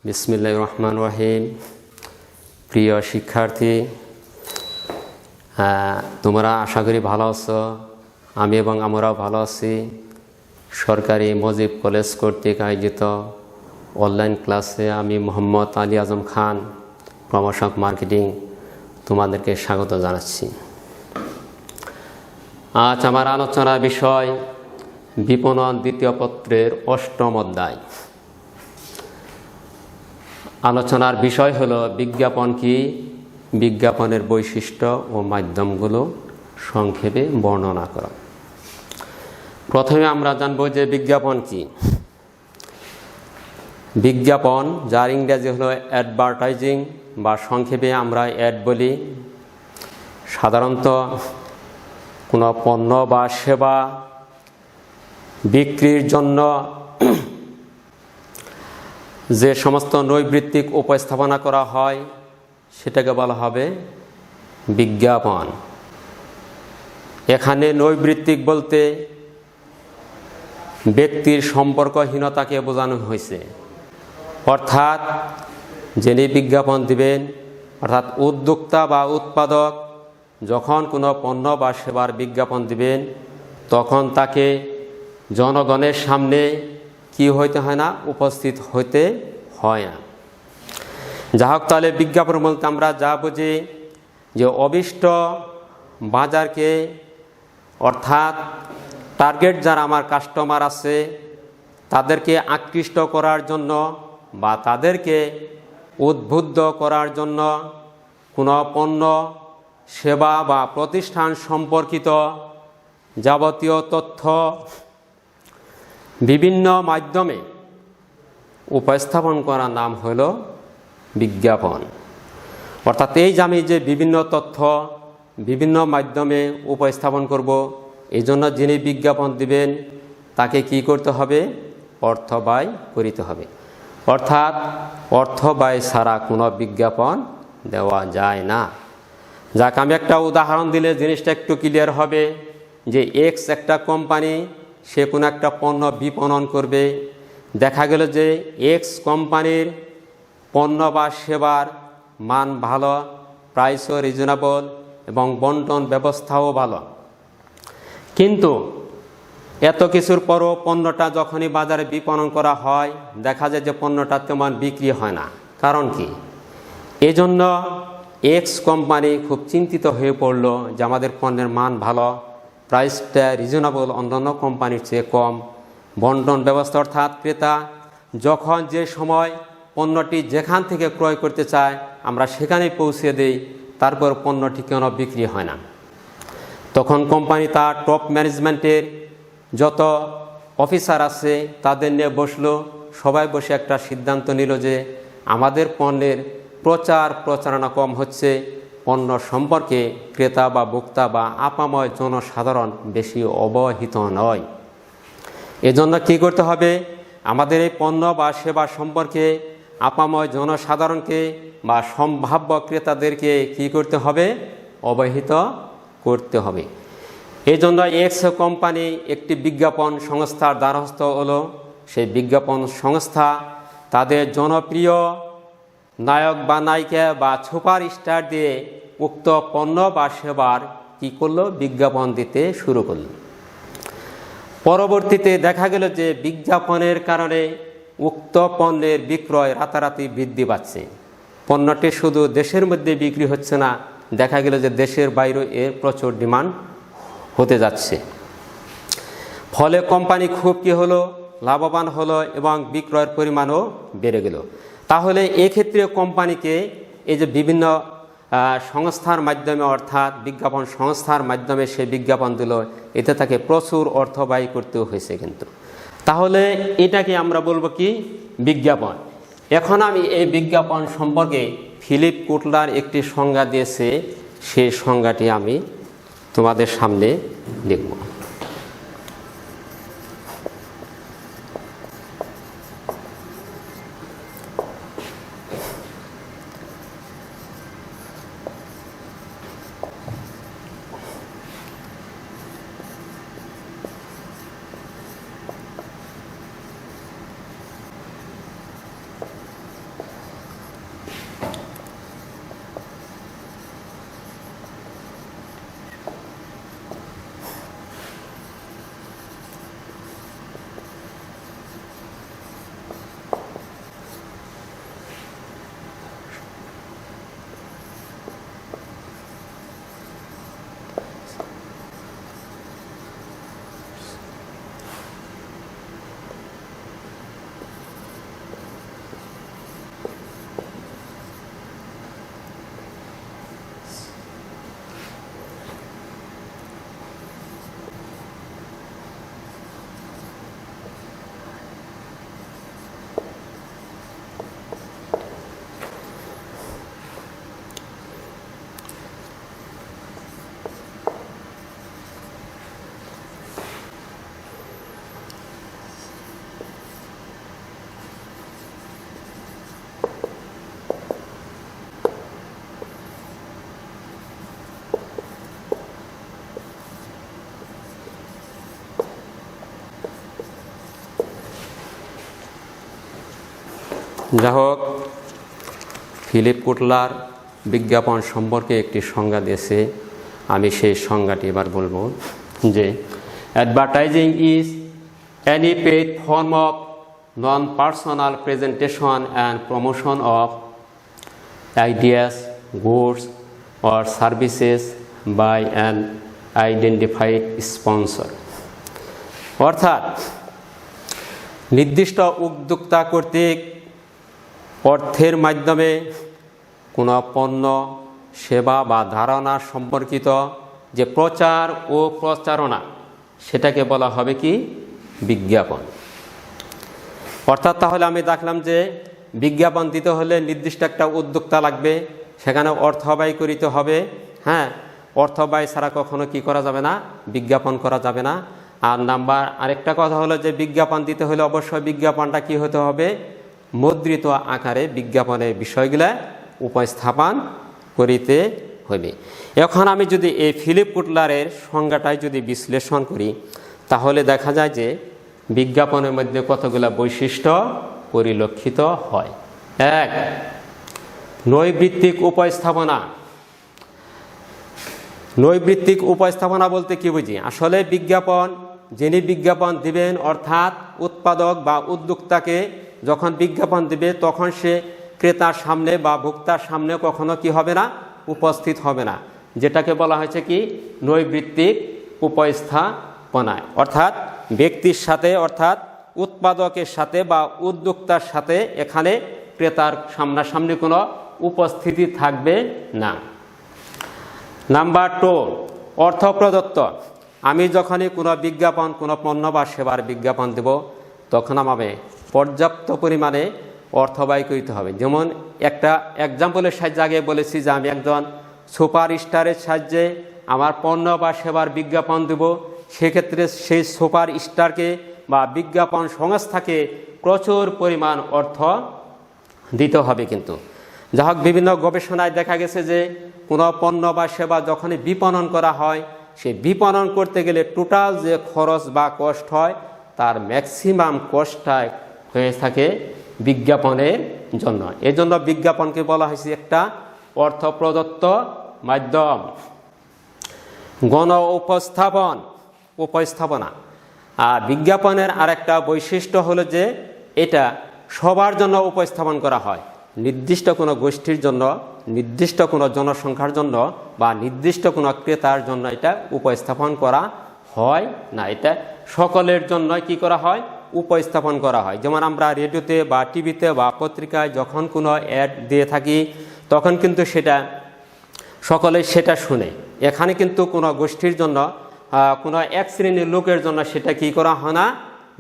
বিসমিল্লাহির রহমানির রহিম। প্রিয় শিক্ষার্থী, তোমরা আশা করি ভালো আছো। আমি এবং আমরাও ভালো আছি। সরকারি মজিব কলেজ কর্তৃক আয়োজিত অনলাইন ক্লাসে আমি মোহাম্মদ আলী আজম খান, প্রমোশক মার্কেটিং, তোমাদেরকে স্বাগত জানাচ্ছি। আজ আমার আলোচনার বিষয় বিপণন দ্বিতীয় পত্রের ৮ম অধ্যায়। আলোচনার বিষয় হলো বিজ্ঞাপন কি, বিজ্ঞাপনের বৈশিষ্ট্য ও মাধ্যমগুলো সংক্ষেপে বর্ণনা করা। প্রথমে আমরা জানব যে বিজ্ঞাপন কি। বিজ্ঞাপন, যার ইংরেজি হলো অ্যাডভার্টাইজিং বা সংক্ষেপে আমরা অ্যাড বলি, সাধারণত কোনো পণ্য বা সেবা বিক্রির জন্য যে সমস্ত নৈর্বৃত্তিক উপস্থাপনা করা হয় সেটাকে বলা হবে বিজ্ঞাপন। এখানে নৈর্বৃত্তিক বলতে ব্যক্তির সম্পর্কহীনতাকে বোঝানো হয়েছে। অর্থাৎ যিনি বিজ্ঞাপন দিবেন, অর্থাৎ উদ্যোক্তা বা উৎপাদক যখন কোনো পণ্য বা সেবার বিজ্ঞাপন দিবেন তখন তাকে জনগণের সামনে কি হইতে হয় না, উপস্থিত হইতে হয় না। যা হোক, তাহলে বিজ্ঞাপন বলতে আমরা যা বুঝি যে অভিষ্ট বাজারকে, অর্থাৎ টার্গেট যারা আমার কাস্টমার আছে তাদেরকে আকৃষ্ট করার জন্য বা তাদেরকে উদ্বুদ্ধ করার জন্য কোনো পণ্য সেবা বা প্রতিষ্ঠান সম্পর্কিত যাবতীয় তথ্য বিভিন্ন মাধ্যমে উপস্থাপন করার নাম হল বিজ্ঞাপন। অর্থাৎ এই যে আমি যে বিভিন্ন তথ্য বিভিন্ন মাধ্যমে উপস্থাপন করব, এই জন্য যিনি বিজ্ঞাপন দিবেন তাকে কি করতে হবে, অর্থ ব্যয় করিতে হবে। অর্থাৎ অর্থ ব্যয় ছাড়া কোনো বিজ্ঞাপন দেওয়া যায় না। যাক, আমি একটা উদাহরণ দিলে জিনিসটা একটু ক্লিয়ার হবে যে এক্স একটা কোম্পানি, সে কোনো একটা পণ্য বিপণন করবে। দেখা গেল যে এক্স কোম্পানির পণ্য বা সেবার মান ভালো, প্রাইসও রিজনেবল এবং বন্টন ব্যবস্থাও ভালো। কিন্তু এত কিছুর পরও পণ্যটা যখনই বাজারে বিপণন করা হয় দেখা যায় যে পণ্যটা তেমন বিক্রি হয় না। কারণ কি? এজন্য এক্স কোম্পানি খুব চিন্তিত হয়ে পড়ল যে আমাদের পণ্যের মান ভালো, প্রাইসটা রিজনেবল, অন্যান্য কোম্পানির চেয়ে কম, বন্টন ব্যবস্থা, অর্থাৎ ক্রেতা যখন যে সময় পণ্যটি যেখান থেকে ক্রয় করতে চায় আমরা সেখানেই পৌঁছে দিই, তারপর পণ্যটি কেন বিক্রি হয় না। তখন কোম্পানি তার টপ ম্যানেজমেন্টের যত অফিসার আছে তাদের নিয়ে বসলো, সবাই বসে একটা সিদ্ধান্ত নিল যে আমাদের পণ্যের প্রচারণা কম হচ্ছে, পণ্য সম্পর্কে ক্রেতা বা ভোক্তা বা আপাময় জনসাধারণ বেশি অবহিত নয়। এজন্য কি করতে হবে, আমাদের এই পণ্য বা সেবা সম্পর্কে আপাময় জনসাধারণকে বা সম্ভাব্য ক্রেতাদেরকে কি করতে হবে, অবহিত করতে হবে। এই জন্য এক্স কোম্পানি একটি বিজ্ঞাপন সংস্থার দ্বারস্থ হলো। সেই বিজ্ঞাপন সংস্থা তাদের জনপ্রিয় নায়ক বা নায়িকা বা সুপার স্টার দিয়ে উক্ত পণ্য বা সেবার কী করলো, বিজ্ঞাপন দিতে শুরু করলো। পরবর্তীতে দেখা গেল যে বিজ্ঞাপনের কারণে উক্ত পণ্যের বিক্রয় রাতারাতি বৃদ্ধি পাচ্ছে। পণ্যটি শুধু দেশের মধ্যে বিক্রি হচ্ছে না, দেখা গেল যে দেশের বাইরেও এর প্রচুর ডিমান্ড হতে যাচ্ছে। ফলে কোম্পানি খুব কি হলো, লাভবান হলো এবং বিক্রয়ের পরিমাণও বেড়ে গেল। তাহলে এক্ষেত্রে কোম্পানিকে এই যে বিভিন্ন সংস্থার মাধ্যমে, অর্থাৎ বিজ্ঞাপন সংস্থার মাধ্যমে সে বিজ্ঞাপন দিল, এতে তাকে প্রচুর অর্থ ব্যয় করতেও হয়েছে। কিন্তু তাহলে এটাকে আমরা বলবো কি, বিজ্ঞাপন। এখন আমি এই বিজ্ঞাপন সম্পর্কে ফিলিপ কোটলার একটি সংজ্ঞা দিয়েছে, সেই সংজ্ঞাটি আমি তোমাদের সামনে লিখব। যা হোক, ফিলিপ কুটলার বিজ্ঞাপন সম্পর্কে একটি সংজ্ঞা দিয়েছে, আমি সেই সংজ্ঞাটি এবার বলবো যে advertising is any paid form of non personal presentation and promotion of ideas, goods or services by an identified sponsor। অর্থাৎ নির্দিষ্ট উদ্যোক্তা কর্তৃক অর্থের মাধ্যমে কোনো পণ্য, সেবা বা ধারণা সম্পর্কিত যে প্রচার ও প্রচারণা, সেটাকে বলা হবে কি? বিজ্ঞাপন। অর্থাৎ তাহলে আমি দেখলাম যে বিজ্ঞাপন দিতে হলে নির্দিষ্ট একটা উদ্যোক্তা লাগবে, সেখানে অর্থ ব্যয় করিতে হবে। হ্যাঁ, অর্থ ব্যয় ছাড়া কখনো কি করা যাবে না? বিজ্ঞাপন করা যাবে না। আর আরেকটা কথা হলো যে বিজ্ঞাপন দিতে হলে অবশ্যই বিজ্ঞাপনটা কি হতে হবে? মুদ্রিত আকারে বিজ্ঞাপনের বিষয়গুলা উপস্থাপন করিতে হবে। এখন আমি যদি এই ফিলিপ কুটলারের সংজ্ঞাটাই যদি বিশ্লেষণ করি, তাহলে দেখা যায় যে বিজ্ঞাপনের মধ্যে কতগুলো বৈশিষ্ট্য পরিলক্ষিত হয়। এক, নৈবৃত্তিক উপস্থাপনা। নৈবৃত্তিক উপস্থাপনা বলতে কি বুঝি? আসলে বিজ্ঞাপন, যিনি বিজ্ঞাপন দিবেন অর্থাৎ উৎপাদক বা উদ্যোক্তাকে যখন বিজ্ঞাপন দিবে তখন সে ক্রেতার সামনে বা ভোক্তার সামনে কখনো কি হবে না? উপস্থিত হবে না, যেটাকে বলা হয়েছে কি? নৈবৃত্তিক উপস্থাপনা। অর্থাৎ ব্যক্তির সাথে, অর্থাৎ উৎপাদকের সাথে বা উদ্যোক্তার সাথে এখানে ক্রেতার সামনাসামনি কোনো উপস্থিতি থাকবে না। নাম্বার 2, অর্থ প্রদত্ত। আমি যখনই কোনো বিজ্ঞাপন, কোনো পণ্য বা সেবার বিজ্ঞাপন দেব, তখন আমাকে পর্যাপ্ত পরিমাণে অর্থ ব্যয় করতে হবে। যেমন একটা এক্সাম্পলের সাহায্যে আগে বলেছি যে আমি একজন সুপার স্টারের সাহায্যে আমার পণ্য বা সেবার বিজ্ঞাপন দেব, সেক্ষেত্রে সেই সুপার স্টারকে বা বিজ্ঞাপন সংস্থাকে প্রচুর পরিমাণ অর্থ দিতে হবে। কিন্তু যা হোক, বিভিন্ন গবেষণায় দেখা গেছে যে কোনো পণ্য বা সেবা যখনই বিপণন করা হয়, সেই বিপণন করতে গেলে টোটাল যে খরচ বা কষ্ট হয়, তার ম্যাক্সিমাম কষ্টটা হয়ে থাকে বিজ্ঞাপনের জন্য। এজন্য বিজ্ঞাপনকে বলা হয়েছে একটা অর্থ প্রদত্ত মাধ্যম। গণ উপস্থাপনা। আর বিজ্ঞাপনের আরেকটা বৈশিষ্ট্য হলো যে এটা সবার জন্য উপস্থাপন করা হয়, নির্দিষ্ট কোনো গোষ্ঠীর জন্য, নির্দিষ্ট কোনো জনসংখ্যার জন্য বা নির্দিষ্ট কোনো ক্রেতার জন্য এটা উপস্থাপন করা হয় না। এটা সকলের জন্য কি করা হয়? উপস্থাপন করা হয়। যেমন আমরা রেডিওতে বা টিভিতে বা পত্রিকায় যখন কোনো অ্যাড দিয়ে থাকি, তখন কিন্তু সেটা সকলে সেটা শুনে। এখানে কিন্তু কোনো গোষ্ঠীর জন্য, কোনো এক শ্রেণীর লোকের জন্য সেটা কি করা হয় না?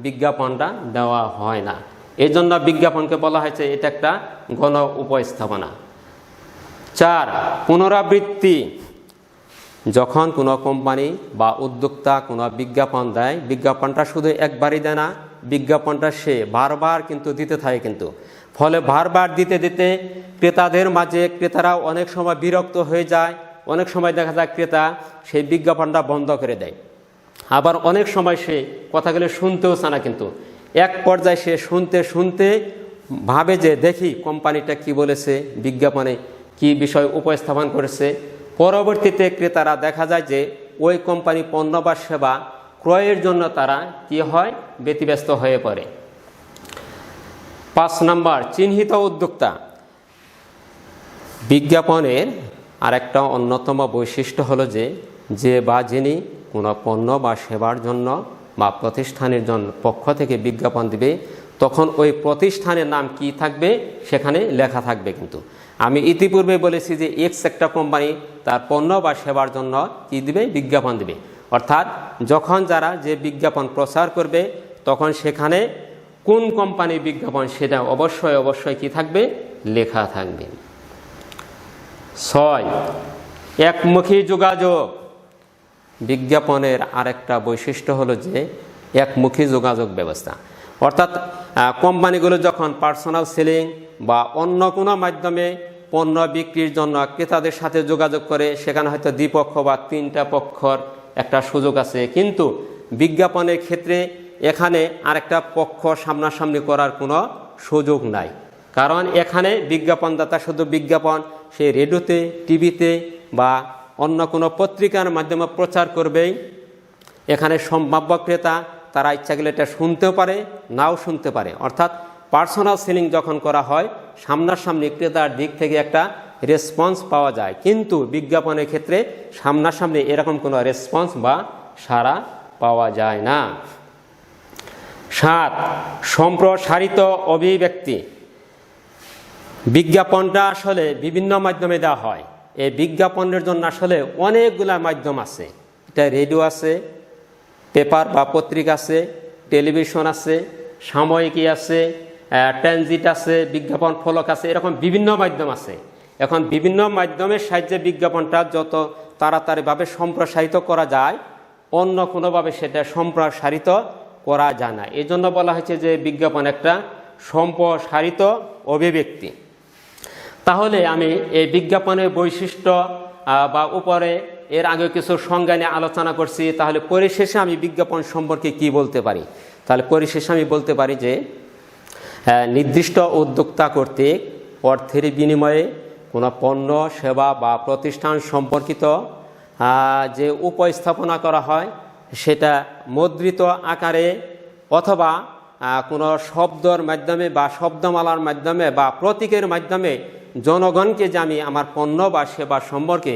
বিজ্ঞাপনটা দেওয়া হয় না। এই জন্য বিজ্ঞাপনকে বলা হয়েছে এটা একটা গণ উপস্থাপনা। 4, পুনরাবৃত্তি। যখন কোনো কোম্পানি বা উদ্যোক্তা কোনো বিজ্ঞাপন দেয়, বিজ্ঞাপনটা শুধু একবারই দেয় না, বিজ্ঞাপনটা সে বারবার কিন্তু দিতে থাকে। কিন্তু ফলে বারবার দিতে দিতে ক্রেতাদের মাঝে, ক্রেতারা অনেক সময় বিরক্ত হয়ে যায়। অনেক সময় দেখা যায় ক্রেতা সেই বিজ্ঞাপনটা বন্ধ করে দেয়। আবার অনেক সময় সে কথাগুলো শুনতেও চায় না, কিন্তু এক পর্যায়ে সে শুনতে শুনতে ভাবে যে দেখি কোম্পানিটা কি বলেছে, বিজ্ঞাপনে কি বিষয় উপস্থাপন করেছে। পরবর্তীতে ক্রেতারা দেখা যায় যে ওই কোম্পানি পণ্য বা সেবা ক্রয়ের জন্য তারা কি হয়? ব্যতিব্যস্ত হয়ে পড়ে। 5 নম্বর, চিহ্নিত উদ্যোক্তা। বিজ্ঞাপনের আরেকটা অন্যতম বৈশিষ্ট্য হলো যে বা যিনি কোনো পণ্য বা সেবার জন্য বা প্রতিষ্ঠানের জন্য পক্ষ থেকে বিজ্ঞাপন দিবে, তখন ওই প্রতিষ্ঠানের নাম কি থাকবে? সেখানে লেখা থাকবে। কিন্তু আমি ইতিপূর্বে বলেছি যে এক্স একটা কোম্পানি তার পণ্য বা সেবার জন্য কি দিবে? বিজ্ঞাপন দিবে। অর্থাৎ যখন যারা যে বিজ্ঞাপন প্রচার করবে, তখন সেখানে কোন কোম্পানির বিজ্ঞাপন সেটা অবশ্যই কি থাকবে? লেখা থাকবে। 6, একমুখী যোগাযোগ। বিজ্ঞাপনের আরেকটা বৈশিষ্ট্য হলো যে একমুখী যোগাযোগ ব্যবস্থা। অর্থাৎ কোম্পানিগুলো যখন পার্সোনাল সেলিং বা অন্য কোনো মাধ্যমে পণ্য বিক্রির জন্য ক্রেতাদের সাথে যোগাযোগ করে, সেখানে হয়তো দ্বিপক্ষ বা 3টা পক্ষর একটা সুযোগ আছে। কিন্তু বিজ্ঞাপনের ক্ষেত্রে এখানে আরেকটা পক্ষ সামনাসামনি করার কোনো সুযোগ নাই। কারণ এখানে বিজ্ঞাপনদাতা শুধু বিজ্ঞাপন সে রেডিওতে, টিভিতে বা অন্য কোনো পত্রিকার মাধ্যমে প্রচার করবেই। এখানে সম্ভাব্য ক্রেতা তারা ইচ্ছা গেলে এটা শুনতেও পারে, নাও শুনতে পারে। অর্থাৎ পার্সোনাল সেলিং যখন করা হয় সামনাসামনি ক্রেতার দিক থেকে একটা রেসপন্স পাওয়া যায়, কিন্তু বিজ্ঞাপনের ক্ষেত্রে সামনাসামনি এরকম কোনো রেসপন্স বা সাড়া পাওয়া যায় না। 7, সম্প্রসারিত অভিব্যক্তি। বিজ্ঞাপনটা আসলে বিভিন্ন মাধ্যমে দেওয়া হয়। এই বিজ্ঞাপনের জন্য আসলে অনেকগুলা মাধ্যম আছে। এটা রেডিও আছে, পেপার বা পত্রিকা আছে, টেলিভিশন আছে, সাময়িকী আছে, ট্রানজিট আছে, বিজ্ঞাপন ফলক আছে, এরকম বিভিন্ন মাধ্যম আছে। এখন বিভিন্ন মাধ্যমের সাহায্যে বিজ্ঞাপনটা যত তাড়াতাড়িভাবে সম্প্রসারিত করা যায়, অন্য কোনোভাবে সেটা সম্প্রসারিত করা যায় না। এই জন্য বলা হয়েছে যে বিজ্ঞাপন একটা সম্প্রসারিত অভিব্যক্তি। তাহলে আমি এই বিজ্ঞাপনের বৈশিষ্ট্য বা উপরে এর আগে কিছু সংজ্ঞা নিয়ে আলোচনা করছি। তাহলে পরিশেষে আমি বিজ্ঞাপন সম্পর্কে কি বলতে পারি? তাহলে পরিশেষে আমি বলতে পারি যে নির্দিষ্ট উদ্যোক্তা কর্তৃক অর্থের বিনিময়ে কোনো পণ্য, সেবা বা প্রতিষ্ঠান সম্পর্কিত যে উপস্থাপনা করা হয় সেটা মুদ্রিত আকারে অথবা কোনো শব্দর মাধ্যমে বা শব্দমালার মাধ্যমে বা প্রতীকের মাধ্যমে জনগণকে যে আমি আমার পণ্য বা সেবা সম্পর্কে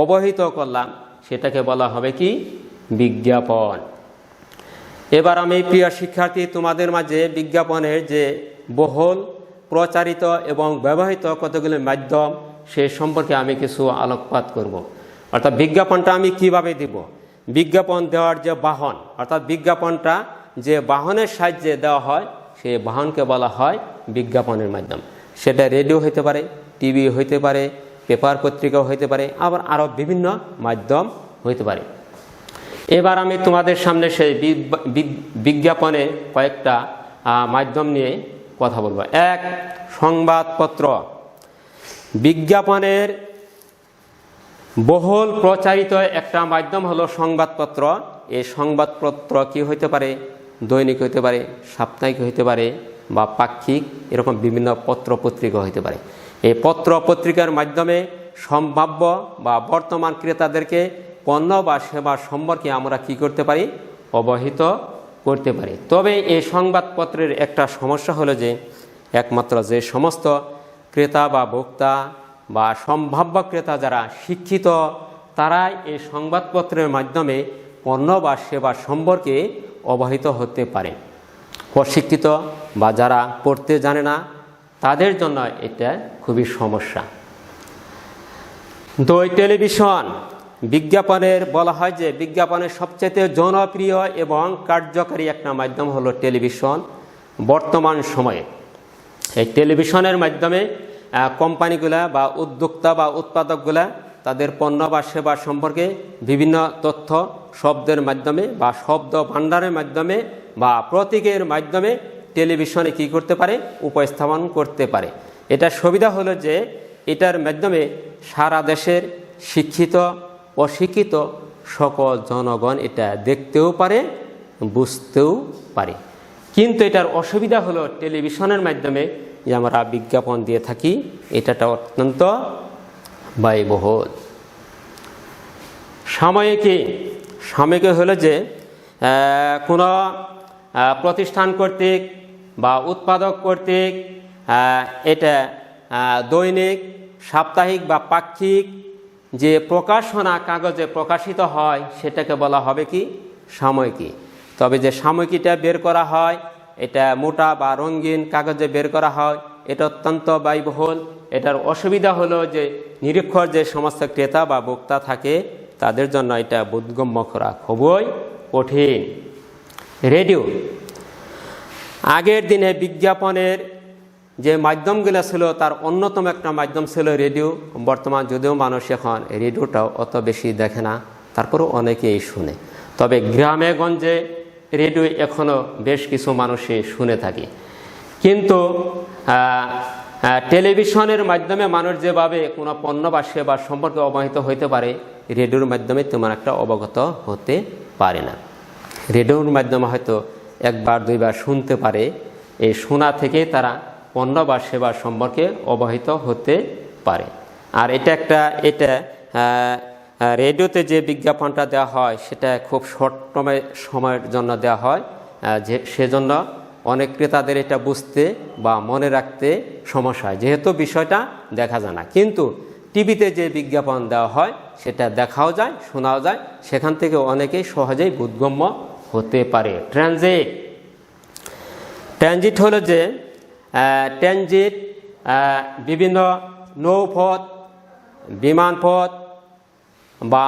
অবহিত করলাম, সেটাকে বলা হবে কি? বিজ্ঞাপন। এবার আমি প্রিয় শিক্ষার্থী তোমাদের মাঝে বিজ্ঞাপনের যে বহুল প্রচারিত এবং ব্যবহৃত কতগুলি মাধ্যম সে সম্পর্কে আমি কিছু আলোকপাত করব। অর্থাৎ বিজ্ঞাপনটা আমি কিভাবে দিব, বিজ্ঞাপন দেওয়ার যে বাহন, অর্থাৎ বিজ্ঞাপনটা যে বাহনের সাহায্যে দেওয়া হয় সেই বাহনকে বলা হয় বিজ্ঞাপনের মাধ্যম। সেটা রেডিও হইতে পারে, টিভি হইতে পারে, পেপার পত্রিকাও হইতে পারে, আবার আরও বিভিন্ন মাধ্যম হইতে পারে। এবার আমি তোমাদের সামনে সেই বিজ্ঞাপনে কয়েকটা মাধ্যম নিয়ে কথা বলবো। 1, সংবাদপত্র। বিজ্ঞাপনের বহুল প্রচারিত একটা মাধ্যম হলো সংবাদপত্র। এই সংবাদপত্র কি হইতে পারে? দৈনিক হইতে পারে, সাপ্তাহিক হইতে পারে বা পাক্ষিক, এরকম বিভিন্ন পত্র পত্রিকা হইতে পারে। এই পত্র পত্রিকার মাধ্যমে সম্ভাব্য বা বর্তমান ক্রেতাদেরকে পণ্য বা সেবা সম্পর্কে আমরা কি করতে পারি? অবহিত করতে পারি। তবে এই সংবাদপত্রের একটা সমস্যা হলো যে একমাত্র যে সমস্ত ক্রেতা বা ভোক্তা বা সম্ভাব্য ক্রেতা যারা শিক্ষিত, তারাই এই সংবাদপত্রের মাধ্যমে পণ্য বা সেবা সম্পর্কে অবহিত হতে পারে। অশিক্ষিত বা যারা পড়তে জানে না তাদের জন্য এটা খুবই সমস্যা। 2, টেলিভিশন। বিজ্ঞাপনের বলা হয় যে বিজ্ঞাপনের সবচেয়ে জনপ্রিয় এবং কার্যকারী একটা মাধ্যম হলো টেলিভিশন বর্তমান সময়ে। এই টেলিভিশনের মাধ্যমে কোম্পানিগুলা বা উদ্যোক্তা বা উৎপাদকগুলা তাদের পণ্য বা সেবা সম্পর্কে বিভিন্ন তথ্য শব্দের মাধ্যমে বা শব্দ ভাণ্ডারের মাধ্যমে বা প্রতীকের মাধ্যমে টেলিভিশনে কি করতে পারে? উপস্থাপন করতে পারে। এটা সুবিধা হলো যে এটার মাধ্যমে সারা দেশের শিক্ষিত অশিক্ষিত সকল জনগণ এটা দেখতেও পারে, বুঝতেও পারে। কিন্তু এটার অসুবিধা হলো টেলিভিশনের মাধ্যমে যে আমরা বিজ্ঞাপন দিয়ে থাকি এটা অত্যন্ত ব্যয়বহুল। সাময়িকী। সাময়িকী হলো যে কোনো প্রতিষ্ঠান কর্তৃক বা উৎপাদক কর্তৃক এটা দৈনিক, সাপ্তাহিক বা পাক্ষিক যে প্রকাশনা কাগজে প্রকাশিত হয় সেটাকে বলা হবে কি? সাময়িকী। তবে যে সাময়িকীটা বের করা হয় এটা মোটা বা রঙিন কাগজে বের করা হয়, এটা অত্যন্ত ব্যয়বহুল। এটার অসুবিধা হলো যে নিরক্ষর যে সমস্ত ক্রেতা বা ভোক্তা থাকে তাদের জন্য এটা বোধগম্য করা খুবই কঠিন। রেডিও। আগের দিনে বিজ্ঞাপনের যে মাধ্যমগুলো ছিল তার অন্যতম একটা মাধ্যম ছিল রেডিও। বর্তমান যদিও মানুষ এখন রেডিওটাও অত বেশি দেখে না, তারপরেও অনেকেই শুনে। তবে গ্রামে গঞ্জে রেডিও এখনও বেশ কিছু মানুষই শুনে থাকে। কিন্তু টেলিভিশনের মাধ্যমে মানুষ যেভাবে কোনো পণ্য বা সেবা সম্পর্কে অবহিত হইতে পারে, রেডিওর মাধ্যমে তেমন একটা অবগত হতে পারে না। রেডিওর মাধ্যমে হয়তো 1 বার 2 বার শুনতে পারে, এই শোনা থেকে তারা পণ্য বা সেবা সম্পর্কে অবহিত হতে পারে। আর এটা রেডিওতে যে বিজ্ঞাপনটা দেওয়া হয় সেটা খুব শর্ট সময়ের জন্য দেওয়া হয়, সেজন্য অনেক ক্রেতাদের এটা বুঝতে বা মনে রাখতে সমস্যা হয়, যেহেতু বিষয়টা দেখা যায় না। কিন্তু টিভিতে যে বিজ্ঞাপন দেওয়া হয় সেটা দেখাও যায়, শোনাও যায়, সেখান থেকে অনেকেই সহজেই বোধগম্য হতে পারে। ট্রানজিট হলো যে ট্রানজিট বিভিন্ন নৌপথ, বিমানপথ বা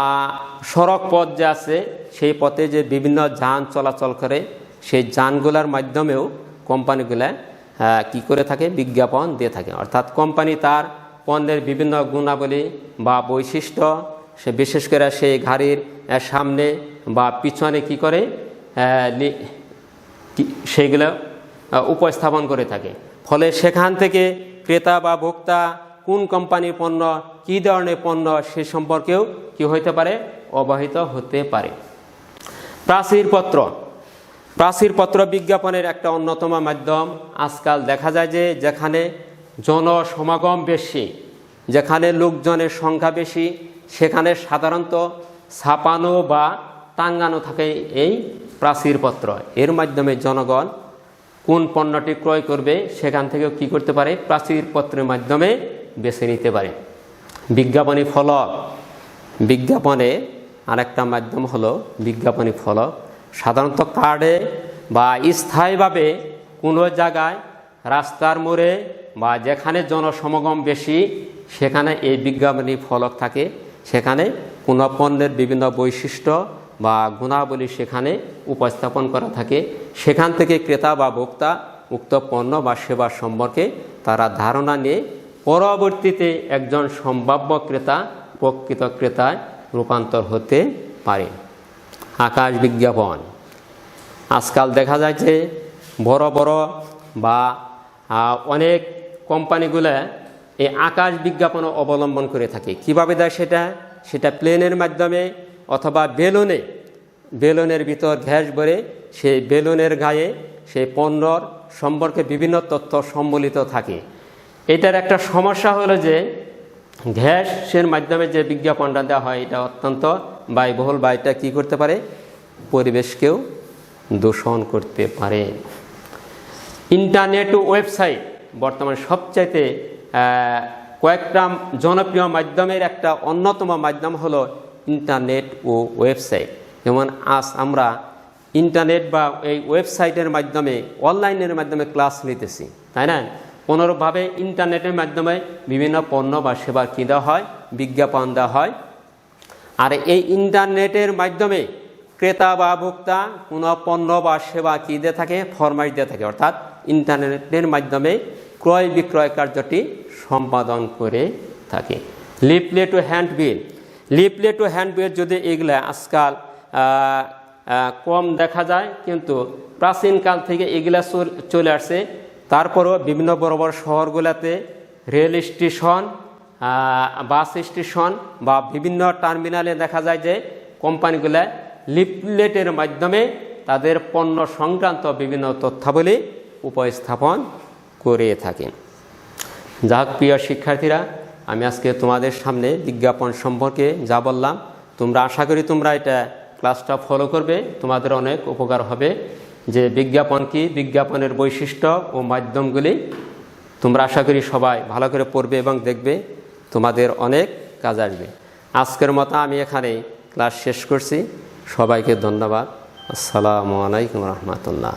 সড়ক পথ যে আছে সেই পথে যে বিভিন্ন যান চলাচল করে, সেই যানগুলোর মাধ্যমেও কোম্পানিগুলা কি করে থাকে, বিজ্ঞাপন দিয়ে থাকে। অর্থাৎ কোম্পানি তার পণ্যের বিভিন্ন গুণাবলী বা বৈশিষ্ট্য সে বিশেষ করে সেই গাড়ির সামনে বা পিছনে কি করে সেইগুলো উপস্থাপন করে থাকে। ফলে সেখান থেকে ক্রেতা বা ভোক্তা কোন কোম্পানির পণ্য, কী ধরনের পণ্য সে সম্পর্কেও কি হতে পারে, অবহিত হতে পারে। প্রাচীরপত্র বিজ্ঞাপনের একটা অন্যতম মাধ্যম। আজকাল দেখা যায় যে যেখানে জনসমাগম বেশি, যেখানে লোকজনের সংখ্যা বেশি, সেখানে সাধারণত ছাপানো বা টাঙ্গানো থাকে এই প্রাচীরপত্র। এর মাধ্যমে জনগণ কোন পণ্যটি ক্রয় করবে সেখান থেকেও কি করতে পারে, প্রাচীরপত্রের মাধ্যমে বেছে নিতে পারে। বিজ্ঞাপনী ফলক, বিজ্ঞাপনে আরেকটা মাধ্যম হলো বিজ্ঞাপনী ফলক। সাধারণত কার্ডে বা স্থায়ীভাবে কোনো জায়গায় রাস্তার মোড়ে বা যেখানে জনসমাগম বেশি সেখানে এই বিজ্ঞাপনী ফলক থাকে। সেখানে কোনো পণ্যের বিভিন্ন বৈশিষ্ট্য বা গুণাবলী সেখানে উপস্থাপন করা থাকে। সেখান থেকে ক্রেতা বা ভোক্তা উক্ত পণ্য বা সেবা সম্পর্কে তারা ধারণা নিয়ে পরবর্তীতে একজন সম্ভাব্য ক্রেতা প্রকৃত ক্রেতায় রূপান্তর হতে পারে। আকাশ বিজ্ঞাপন, আজকাল দেখা যায় যে বড় বড় বা অনেক কোম্পানিগুলো এই আকাশ বিজ্ঞাপন অবলম্বন করে থাকে। কিভাবে দেয় সেটা প্লেনের মাধ্যমে অথবা বেলুনের ভিতর গ্যাস ভরে সেই বেলুনের গায়ে সেই পণ্যর সম্পর্কে বিভিন্ন তথ্য সম্বলিত থাকে। এটার একটা সমস্যা হলো যে গ্যাসের মাধ্যমে যে বিজ্ঞাপনটা দেওয়া হয় এটা অত্যন্ত ব্যয়বহুল বা এটা কী করতে পারে, পরিবেশকেও দূষণ করতে পারে। ইন্টারনেট ও ওয়েবসাইট বর্তমানে সবচাইতে কয়েকটা জনপ্রিয় মাধ্যমের একটা অন্যতম মাধ্যম হলো ইন্টারনেট ও ওয়েবসাইট। যেমন আজ আমরা ইন্টারনেট বা এই ওয়েবসাইটের মাধ্যমে অনলাইনের মাধ্যমে ক্লাস নিতেছি, তাই না? অনুরূপভাবে ইন্টারনেটের মাধ্যমে বিভিন্ন পণ্য বা সেবা কী দেওয়া হয়, বিজ্ঞাপন দেওয়া হয়। আর এই ইন্টারনেটের মাধ্যমে ক্রেতা বা ভোক্তা কোনো পণ্য বা সেবা কী দিয়ে থাকে, ফরমাইশ দিয়ে থাকে। অর্থাৎ ইন্টারনেটের মাধ্যমে ক্রয় বিক্রয় কার্যটি সম্পাদন করে থাকে। লিফলেট ও হ্যান্ডবিল যদি এগুলা আজকাল কম দেখা যায়, কিন্তু প্রাচীনকাল থেকে এগুলা চলে আসছে। তারপরও বিভিন্ন বড় বড় শহরগুলোতে রেল স্টেশন, বাস স্টেশন বা বিভিন্ন টার্মিনালে দেখা যায় যে কোম্পানিগুলা লিফলেটের মাধ্যমে তাদের পণ্য সংক্রান্ত বিভিন্ন তথ্যাবলী উপস্থাপন করে থাকে। যাক প্রিয় শিক্ষার্থীরা, আমি আজকে তোমাদের সামনে বিজ্ঞাপন সম্পর্কে যা বললাম, তোমরা আশা করি তোমরা এটা ক্লাসটা ফলো করবে, তোমাদের অনেক উপকার হবে। যে বিজ্ঞাপন কি, বিজ্ঞাপনের বৈশিষ্ট্য ও মাধ্যমগুলি তোমরা আশা করি সবাই ভালো করে পড়বে এবং দেখবে, তোমাদের অনেক কাজ আসবে। আজকের মতো আমি এখানেই ক্লাস শেষ করছি। সবাইকে ধন্যবাদ। আসসালামু আলাইকুম রহমতুল্লাহ।